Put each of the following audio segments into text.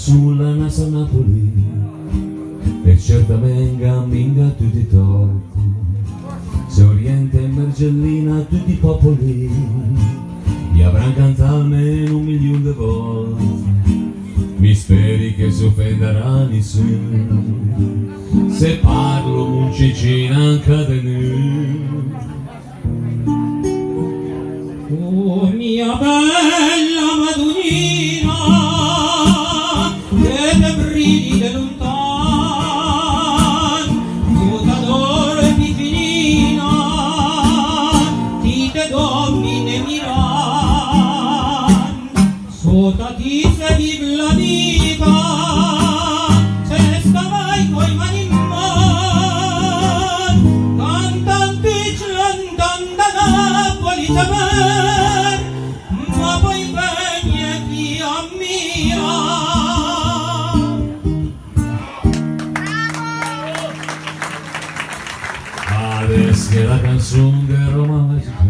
sulla nasa Napoli e certamente minga tutti torti, se Oriente e Mergellina tutti i popoli gli avranno cantato almeno 1.000.000 di volte. Mi speri che si offenderà nessuno se parlo un cicino anche di noi. Oh mia bella Madonnina, che te bridi de lontan, io t'adoro e piccinina, ti te domine miran, sota ti se vive la vita, se stavai coi mani in man, cantante c'landan da Napoli saper, ma poi vegna chi ammira. Adesso che la canzone del romantico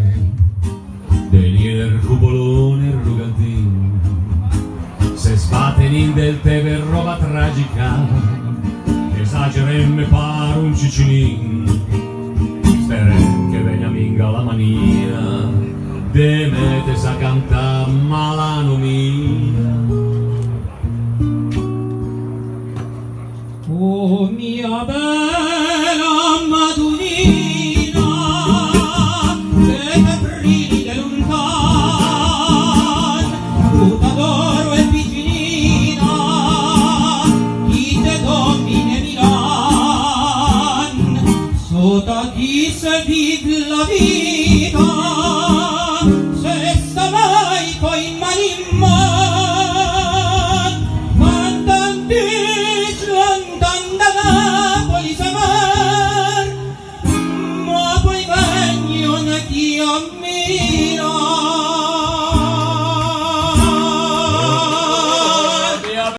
del cubolone e rugantino se sbatten del teve roba tragica esagera e me pare un cicinin speren che venga minga la mania de mete sa canta malano mia. Oh mia bella Madonnina, che te bridi de lontan, io t'adoro e piccinina, chi te domine miran, sota ti se vive la vita, se stavai coi mani in mano.